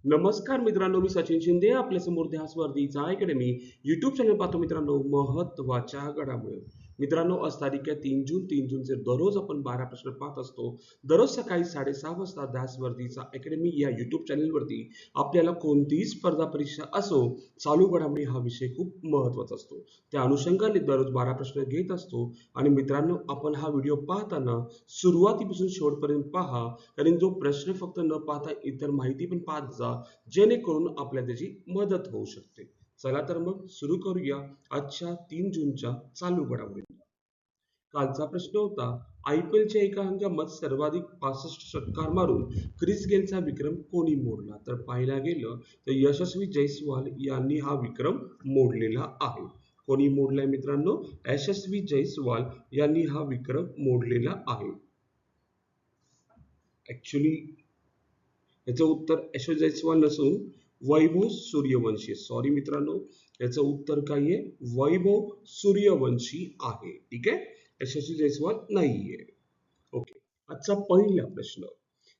नमस्कार मित्रांनो, मी सचिन शिंदे आपल्या समोर ध्यास वर्धीचा अकॅडमी युट्यूब चॅनल पाहतो. मित्रांनो, महत्त्वाच्या घडामोडी. मित्रांनो, आज तारीख आहे 3 जूनचे दररोज आपण 12 प्रश्न पाहत असतो. दररोज सकाळी 6:30 वाजता ध्यास वर्धीचा अकॅडमी या युट्यूब चॅनलवरती आपल्याला कोणतीही स्पर्धा परीक्षा असो, चालू घडामोडी हा विषय खूप महत्त्वाचा असतो. त्या अनुषंगाने दररोज 12 प्रश्न घेत असतो. आणि मित्रांनो, आपण हा व्हिडिओ पाहताना सुरुवातीपासून शेवटपर्यंत पहा, कारण जो प्रश्न फक्त न पाहता इतर माहिती पण पाहत जा, जेणेकरून आपल्याला त्याची मदत होऊ शकते. चला तर मग सुरू करूया आजच्या 3 जूनच्या चालू घडामोडी. कालचा प्रश्न होता, आयपीएलच्या एका हंगामात सर्वाधिक 65 षटकार मारून क्रिस गेलचा विक्रम कोणी मोडला? तर पाहायला गेलं तर यशस्वी जयस्वाल यांनी हा विक्रम मोडलेला आहे. कोणी मोडलाय मित्रांनो? यशस्वी जयस्वाल यांनी हा विक्रम मोडलेला आहे. ऍक्च्युली याचं उत्तर यशस्वी जयस्वाल नसून वैभव सूर्यवंशी. सॉरी मित्रांनो, याचं उत्तर काय आहे? वैभव सूर्यवंशी आहे. ठीक आहे, यशस्वी जयस्वाल नाहीये. ओके, आजचा पहिला प्रश्न,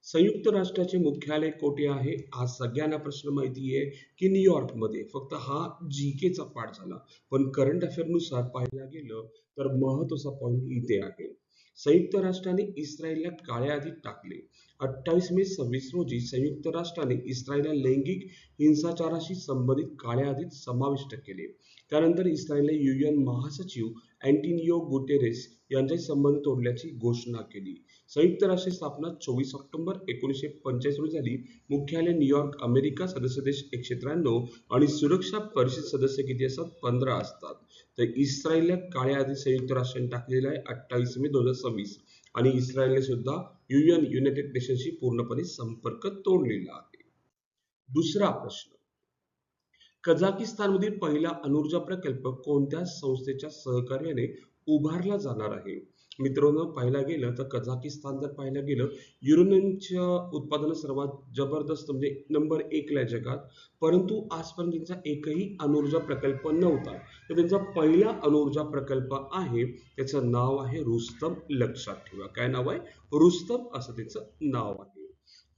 संयुक्त राष्ट्राचे मुख्यालय कोठे आहे? हा सगळ्यांना प्रश्न माहिती आहे की न्यूयॉर्क मध्ये. फक्त हा जीकेचा पाठ झाला, पण करंट अफेअर नुसार पाहायला गेलं तर महत्वाचा पॉईंट इथे आहे. संयुक्त राष्ट्राने इस्रायलला काळ्या यादीत टाकले. 28 मे 26 रोजी संयुक्त राष्ट्राने इस्रायलला लैंगिक हिंसाचाराशी संबंधित काळ्या यादीत समाविष्ट केले. त्यानंतर इस्रायलने UN महासचिव अँटोनियो गुटेरेस यांच्याशी संबंध तोडल्याची घोषणा केली. संयुक्त राष्ट्राची स्थापना 24 ऑक्टोबर 1945 रोजी झाली. मुख्यालय न्यूयॉर्क. अमेरिका. सदस्य देश 193 आणि सुरक्षा परिषद सदस्य किती असतात? 15 असतात. तर इस्रायलला काळ्या यादीत संयुक्त राष्ट्राने टाकलेला आहे 28 मे 2026, आणि इस्रायलने सुद्धा UN युनायटेड नेशनशी पूर्णपणे संपर्क तोडलेला आहे. दुसरा प्रश्न, कझाकिस्तानमधील पहिला अणुऊर्जा प्रकल्प कोणत्या संस्थेच्या सहकार्याने उभारला जाणार आहे? मित्रांनो, पाहायला गेलं तर कझाकिस्तान जर पाहायला गेलं, युरेनियमच्या उत्पादन सर्वात जबरदस्त म्हणजे नंबर 1 ला जगात, परंतु आजपर्यंत त्यांचा एकही अणुऊर्जा प्रकल्प नव्हता. तर त्यांचा पहिला अणुऊर्जा प्रकल्प आहे, त्याचं नाव आहे रुस्तम. लक्षात ठेवा, काय नाव आहे? रुस्तम असं त्याचं नाव आहे.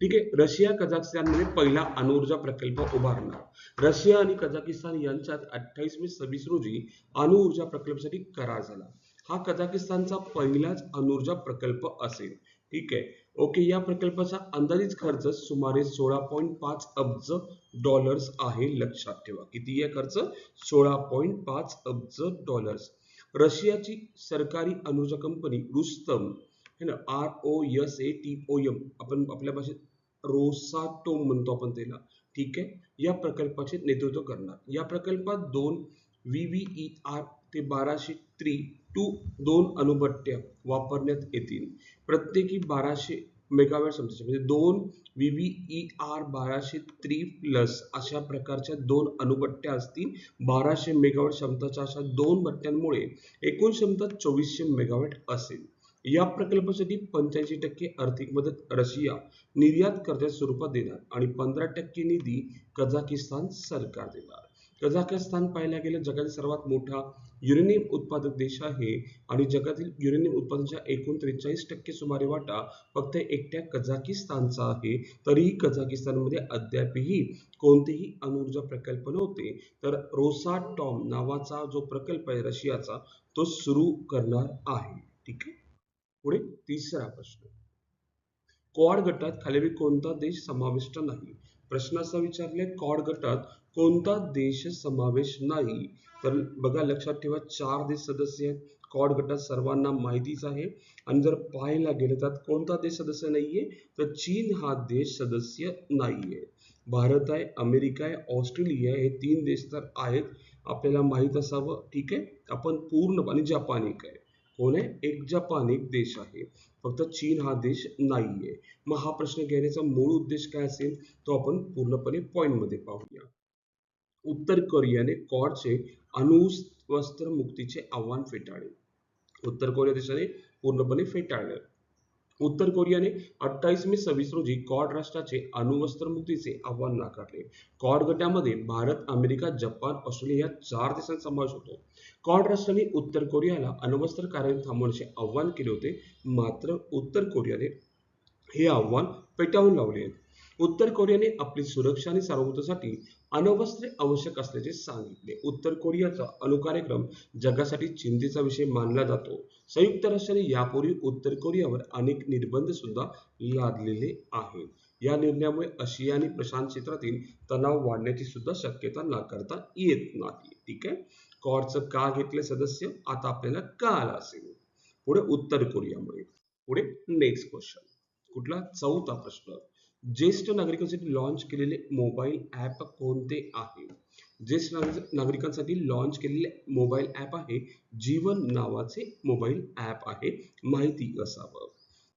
ठीक आहे, रशिया कझाकिस्तानमध्ये पहिला अणुऊर्जा प्रकल्प उभारणार. रशिया आणि कझाकिस्तान यांच्यात 28 मे 26 रोजी अणुऊर्जा प्रकल्पासाठी करार झाला. हा कझाकिस्तानचा पहिलाच अणुऊर्जा प्रकल्प असेल. ठीक आहे, ओके. या प्रकल्पाचा अंदाजित खर्च सुमारे $16.5 अब्ज आहे. लक्षात ठेवा, किती आहे खर्च? $16.5 अब्ज. रशियाची सरकारी अणुऊर्जा कंपनी रुस्तम है ना, ROSATOM, आपण आपल्या भाषेत रोसाटोम म्हणतो आपण त्याला. ठीक आहे, या प्रकल्पाचे नेतृत्व करणार. या प्रकल्पात 2 VVER ते 1203 अणुभट्ट्या वापरण्यात येतील. प्रत्येकी 1200 मेगावॅट क्षमतेच्या, म्हणजे 2 VVER 1203+ अशा प्रकारच्या 2 अणुभट्ट्या असतील. 1200 मेगावॅट क्षमताच्या अशा 2 भट्ट्यांमुळे एकूण क्षमता 2400 मेगावॅट असेल. या प्रकल्पासाठी 85% आर्थिक मदत रशिया निर्यात कर्जाच्या स्वरूपात देणार आणि 15% निधी कझाकिस्तान सरकार देणार. कझाकिस्तान पाहायला गेलं जगातील सर्वात मोठा युरेनियम उत्पादक देश आहे, आणि जगातील युरेनियम उत्पादनाच्या एकूण 43% सुमारे वाटा फक्त एकट्या कझाकिस्तानचा आहे. तरीही कझाकिस्तानमध्ये अद्यापही कोणतेही अणुऊर्जा प्रकल्प नव्हते. तर रोसाटॉम नावाचा जो प्रकल्प आहे रशियाचा, तो सुरू करणार आहे. ठीक आहे, पुढे तिसरा प्रश्न, क्वाड गटात खालील कोणता देश समाविष्ट नाही? प्रश्न असा विचारले, क्वाड गटात कोणता देश समावेश नाही? तर बघा, लक्षात ठेवा, 4 देश सदस्य आहेत क्वाड गटात, सर्वांना माहितीच आहे. आणि जर पाहायला गेलं तर कोणता देश सदस्य नाहीये? तर चीन हा देश सदस्य नाहीये. भारत आहे, अमेरिका आहे, ऑस्ट्रेलिया, हे 3 देश तर आहेत, आपल्याला माहित असावं. ठीक आहे, आपण पूर्णपणे जपान एक आहे. कोण आहे? एक जपान एक देश आहे, फक्त चीन हा देश नाहीये. मग हा प्रश्न घेण्याचा मूळ उद्देश काय असेल तो आपण पूर्णपणे पॉइंट मध्ये पाहूया. उत्तर कोरियाने क्वाडचे अणुवस्त्र मुक्तीचे आव्हान फेटाळले. उत्तर कोरिया देशाने पूर्णपणे फेटाळले. उत्तर कोरियाने 28 मे 26 रोजी क्वाड राष्ट्राचे अणुवस्त्र मुक्तीचे आव्हान नाकारले. क्वाड गटामध्ये भारत, अमेरिका, जपान, ऑस्ट्रेलिया या 4 देशांचा समावेश होतो. क्वाड राष्ट्रांनी उत्तर कोरियाला अणुवस्त्र कार्य थांबवण्याचे आव्हान केले होते, मात्र उत्तर कोरियाने हे आव्हान फेटाळून लावले. उत्तर कोरियाने आपली सुरक्षा आणि सार्वभौमत्वासाठी अण्वस्त्रे आवश्यक असल्याचे सांगितले. उत्तर कोरियाचा अणुकार्यक्रम जगासाठी चिंतेचा विषय मानला जातो. संयुक्त राष्ट्रांनी यापूर्वी उत्तर कोरियावर अनेक निर्बंध सुद्धा लादलेले आहेत. या निर्णयामुळे आशिया आणि प्रशांत क्षेत्रातील तणाव वाढण्याची सुद्धा शक्यता नाकारता येत नाही. ठीक आहे. क्वाडचं का घेतले सदस्य आता आपल्याला कळालं असेल. पुढे उत्तर कोरियामुळे. पुढे नेक्स्ट क्वेश्चन. कुठला? चौथा प्रश्न. ज्येष्ठ नागरिकांसाठी लॉन्च केलेले मोबाईल ॲप कोणते आहे? ज्येष्ठ नागरिकांसाठी लॉन्च केलेले मोबाईल ॲप आहे जीवन नावाचे मोबाईल ॲप आहे. माहिती असावं.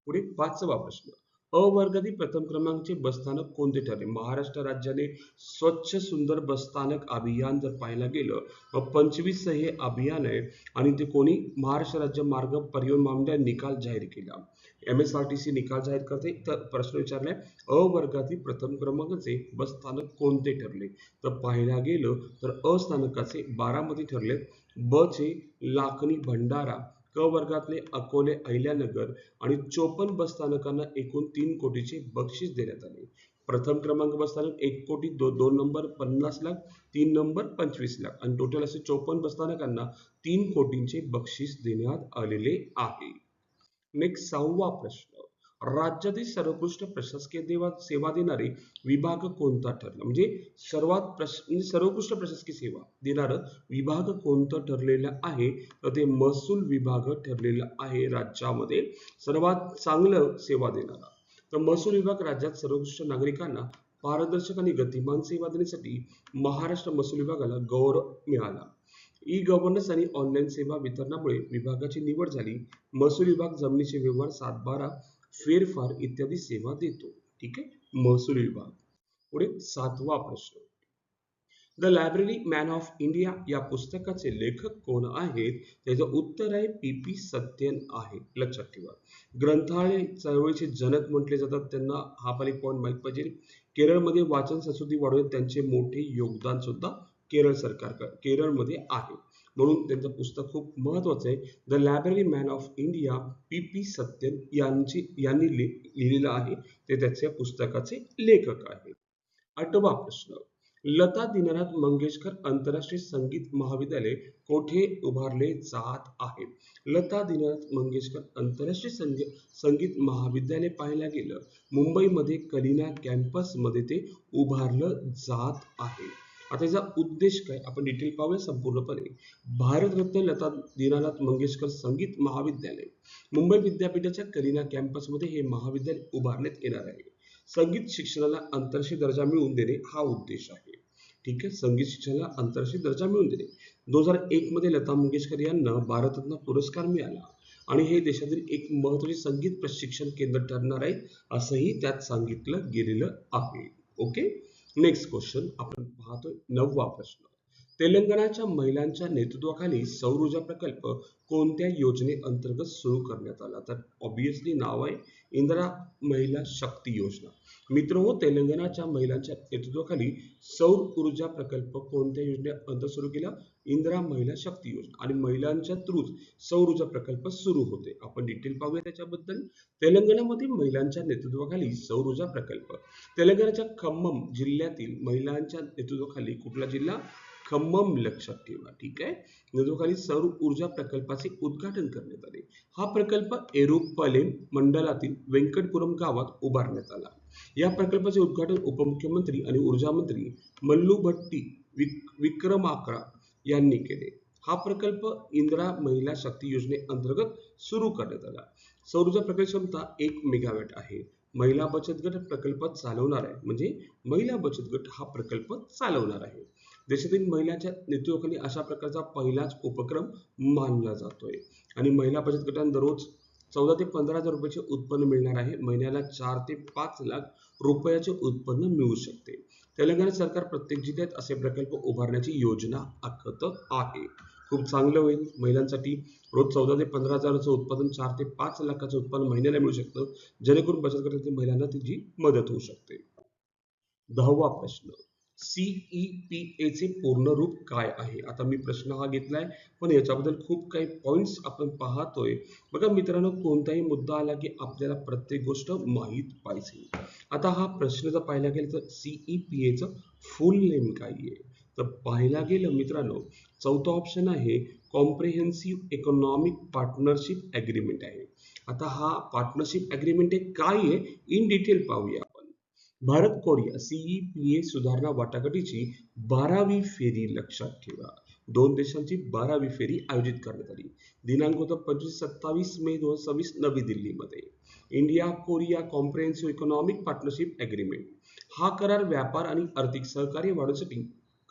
पुढे पाचवा प्रश्न. अ वर्गातील प्रथम क्रमांकाचे बसस्थानक कोणते ठरले? महाराष्ट्र राज्याने स्वच्छ सुंदर बसस्थानक अभियान जर पाहायला गेलं 25 हे अभियान आहे आणि ते कोणी महाराष्ट्र राज्य मार्ग परिवहन महामंडळ निकाल जाहीर केला. MSRTC निकाल जाहीर करते. तर प्रश्न विचारलाय अ वर्गातील प्रथम क्रमांकाचे बस स्थानक कोणते ठरले? तर पाहायला गेलं तर अ स्थानकाचे बारामती ठरले, ब चे लाखनी भंडारा, क वर्गातले अकोले अहिल्यानगर आणि 54 बस स्थानकांना एकूण 3 कोटीचे बक्षीस देण्यात आले. प्रथम क्रमांक बस स्थानक 1 कोटी, 2 नंबर 50 लाख, 3 नंबर 25 लाख आणि टोटल असे 54 बस स्थानकांना 3 कोटींचे बक्षीस देण्यात आलेले आहे. नेक्स्ट सहावा प्रश्न. राज्यातील सर्वोत्कृष्ट प्रशासकीय सेवा देणारे विभाग कोणता ठरला? म्हणजे सर्वोत्कृष्ट प्रशासकीय सेवा देणारं विभाग कोणतं ठरलेलं आहे? तर ते महसूल विभाग ठरलेलं आहे राज्यामध्ये सर्वात चांगलं सेवा देणारा. तर महसूल विभाग राज्यात सर्वोत्कृष्ट नागरिकांना पारदर्शक आणि गतिमान सेवा देण्यासाठी महाराष्ट्र महसूल विभागाला गौरव मिळाला. ई गव्हर्नन्स आणि ऑनलाईन सेवा वितरणामुळे विभागाची निवड झाली. महसूल विभाग जमिनीचे व्यवहार, सातबारा, फेरफार इत्यादी सेवा देतो. ठीक आहे. महसूल विभाग. पुढे सातवा प्रश्न. The library man of India या पुस्तकाचे लेखक कोण आहेत? त्याचं उत्तर आहे PP सत्यन आहे. लक्षात ठेवा. ग्रंथालय चळवळीचे जनक म्हटले जातात त्यांना. हा पण एक पॉईंट माहित पाहिजे. केरळमध्ये वाचन संस्कृती वाढवण्यात त्यांचे मोठे योगदान सुद्धा केरळमध्ये आहे. म्हणून त्यांचं पुस्तक खूप महत्वाचं आहे. The library man of India PP Sathyan यांनी लिहिलेलं आहे. ते त्याच्या पुस्तकाचे लेखक आहेत. आठवा प्रश्न. लता दीनानाथ मंगेशकर आंतरराष्ट्रीय संगीत महाविद्यालय कोठे उभारले जात आहे? लता दीनानाथ मंगेशकर आंतरराष्ट्रीय संगीत महाविद्यालय पाहायला गेलं मुंबईमध्ये कलिना कॅम्पसमध्ये ते उभारलं जात आहे. आता याचा उद्देश काय आपण डिटेल पाहूया संपूर्णपणे. भारतरत्न लता दीनानाथ मंगेशकर संगीत महाविद्यालय मुंबई विद्यापीठाच्या कलिना कॅम्पसमध्ये हे महाविद्यालय उभारण्यात येणार आहे. संगीत शिक्षणाला आंतरराष्ट्रीय दर्जा मिळवून देणे हा उद्देश आहे. ठीक आहे. संगीत शिक्षणाला आंतरराष्ट्रीय दर्जा मिळवून देणे. 2001 मध्ये लता मंगेशकर यांना भारतरत्न पुरस्कार मिळाला आणि हे देशातील एक महत्त्वाचे संगीत प्रशिक्षण केंद्र ठरणार आहे असंही त्यात सांगितलं गेलेलं आहे. ओके. नेक्स्ट क्वेश्चन आपण पाहतोय. 9वा प्रश्न. तेलंगणाच्या महिलांच्या नेतृत्वाखाली सौर ऊर्जा प्रकल्प कोणत्या योजनेअंतर्गत सुरू करण्यात आला? तर ऑब्विसली नाव आहे इंदिरा महिला शक्ती योजना. मित्रहो, तेलंगणाच्या महिलांच्या नेतृत्वाखाली सौर ऊर्जा प्रकल्प कोणत्या योजनेअंतर्गत सुरू केला? इंदिरा महिला शक्ती योजना. आणि महिलांच्या थ्रूच सौर ऊर्जा प्रकल्प सुरू होते. आपण डिटेल पाहूया त्याच्याबद्दल. तेलंगणामध्ये महिलांच्या नेतृत्वाखाली सौर ऊर्जा प्रकल्प. तेलंगणाच्या खम्मम जिल्ह्यातील महिलांच्या नेतृत्वाखाली कुठला जिल्हा? खम्मम. लक्षात ठेवा. ठीक आहे. नेतृत्वाखाली सौर ऊर्जा प्रकल्पाचे उद्घाटन करण्यात आले. हा प्रकल्प एरोपालेम मंडळातील वेंकटपुरम गावात उभारण्यात आला. या प्रकल्पाचे उद्घाटन उपमुख्यमंत्री आणि ऊर्जा मंत्री मल्लू भट्टी विक्रमार्का यांनी केले. हा प्रकल्प इंदिरा महिला शक्ती योजनेअंतर्गत सुरू करण्यात आला. सौर ऊर्जा प्रकल्प क्षमता 1 मेगावॅट आहे. महिला बचत गट प्रकल्प चालवणार आहे. म्हणजे महिला बचत गट हा प्रकल्प चालवणार आहे. देशातील महिलांच्या नेतृत्वाखाली अशा प्रकारचा पहिलाच उपक्रम मानला जातोय. आणि महिला बचत गटांना दररोज 14 ते 15 हजार रुपयाचे उत्पन्न मिळणार आहे. महिन्याला 4 ते 5 लाख रुपयाचे उत्पन्न मिळू शकते. तेलंगणा सरकार प्रत्येक जिल्ह्यात असे प्रकल्प उभारण्याची योजना आखत आहे. खूप चांगलं होईल महिलांसाठी. रोज 14 ते 15 हजाराचं उत्पादन 4 ते 5 लाखाचं उत्पन्न महिन्याला मिळू शकतं, जेणेकरून बचत गटातील महिलांना त्याची मदत होऊ शकते. 10वा प्रश्न. CEPA चे पूर्ण रूप काय आहे? आता मी प्रश्न हा घेतलाय, पण याच्याबद्दल खूप काही पॉइंट्स आपण पाहतोय. बघा मित्रांनो, कोणताही मुद्दा आला की आपल्याला प्रत्येक गोष्ट माहीत पाहिजे. आता हा प्रश्न जर पाहायला गेला तर CEPA चं फुल नेम काय आहे? तर पाहायला गेलं मित्रांनो, चौथा ऑप्शन आहे कॉम्प्रिहेन्सिव्ह इकॉनॉमिक पार्टनरशिप ॲग्रीमेंट आहे. आता हा पार्टनरशिप ॲग्रीमेंट आहे काय आहे? इन डिटेल पाहूया आपण. भारत कोरिया CEPA सुधारणा वाटाघाटीची 12वी फेरी लक्षात ठेवा. दोन देशांची 12वी फेरी आयोजित करण्यात आली. दिनांक होता 25-27 मे 2026 नवी दिल्लीमध्ये. India Korea comprehensive economic partnership agreement हा करार व्यापार आणि आर्थिक सहकार्य वाढवण्यासाठी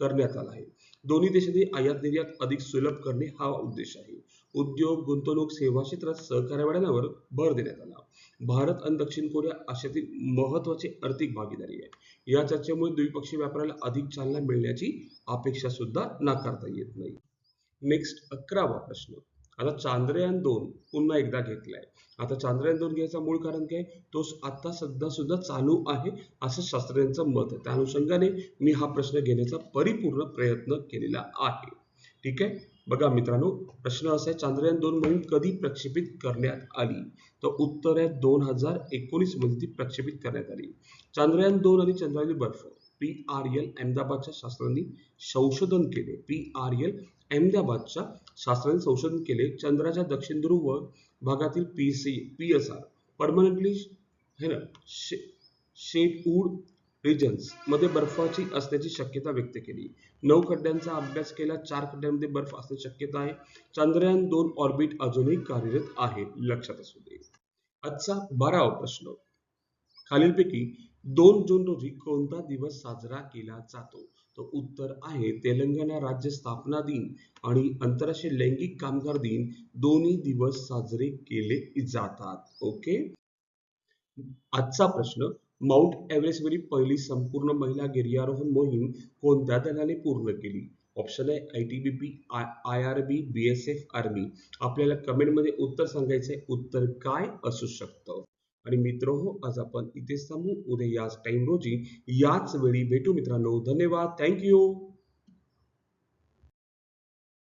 करण्यात आला आहे. दोन्ही देशांनी आयात निर्यात अधिक सुलभ करणे हा उद्देश आहे. उद्योग गुंतवणूक सेवा क्षेत्रात सहकार्य वाढवण्यावर भर देण्यात आला. भारत आणि दक्षिण कोरिया अशातील महत्वाची आर्थिक भागीदारी आहे. या चर्चेमुळे द्विपक्षीय व्यापाराला अधिक चालना मिळण्याची अपेक्षा सुद्धा नाकारता येत नाही. नेक्स्ट 11वा प्रश्न. आता चांद्रयान 2 पुन्हा एकदा घेतलाय. आता चांद्रयान 2 घ्यायचं मूळ कारण काय? तो आता सध्या सुद्धा चालू आहे असं शास्त्रज्ञांचं मत आहे. त्या अनुषंगाने मी हा प्रश्न घेण्याचा परिपूर्ण प्रयत्न केलेला आहे. ठीक आहे. बघा मित्रांनो, प्रश्न असा आहे, चांद्रयान 2 मोहीम कधी प्रक्षेपित करण्यात आली? तर उत्तर आहे 2019 मध्ये ती प्रक्षेपित करण्यात आली. चांद्रयान 2 आणि चंद्रावरील बर्फ PRL अहमदाबादच्या शास्त्रज्ञांनी संशोधन केले. PRL अहमदाबादच्या शास्त्रज्ञांनी संशोधन केले. चंद्राच्या दक्षिण ध्रुव भागातील PSR परमनंटली है ना शेडवूड रिजन्स मध्ये बर्फाची असण्याची शक्यता व्यक्त केली. 9 खड्ड्यांचा अभ्यास केला. 4 खड्ड्यांमध्ये बर्फ असण्याची शक्यता आहे. चांद्रयान 2 ऑर्बिट अजूनही कार्यरत आहे, लक्षात असू दे. आजचा 12वा प्रश्न. खालीलपैकी 2 जून रोजी कोणता दिवस साजरा केला जातो? तर उत्तर आहे तेलंगणा राज्य स्थापना दिन आणि आंतरराष्ट्रीय लैंगिक कामगार दिन. दोन्ही दिवस साजरे केले जातात. ओके. आजचा प्रश्न. माउंट एव्हरेस्टवरील पहिली संपूर्ण महिला गिर्यारोहण मोहीम कोणत्या दलाने पूर्ण केली? ऑप्शन आहे ITBP, IRB, BSF, आर्मी. आपल्याला कमेंटमध्ये उत्तर सांगायचंय. उत्तर काय असू शकतं? आणि मित्रहो, आज आपण इथेच थांबू. उद्या याच टाइम रोजी याच वेळी भेटू मित्रांनो. धन्यवाद. Thank you.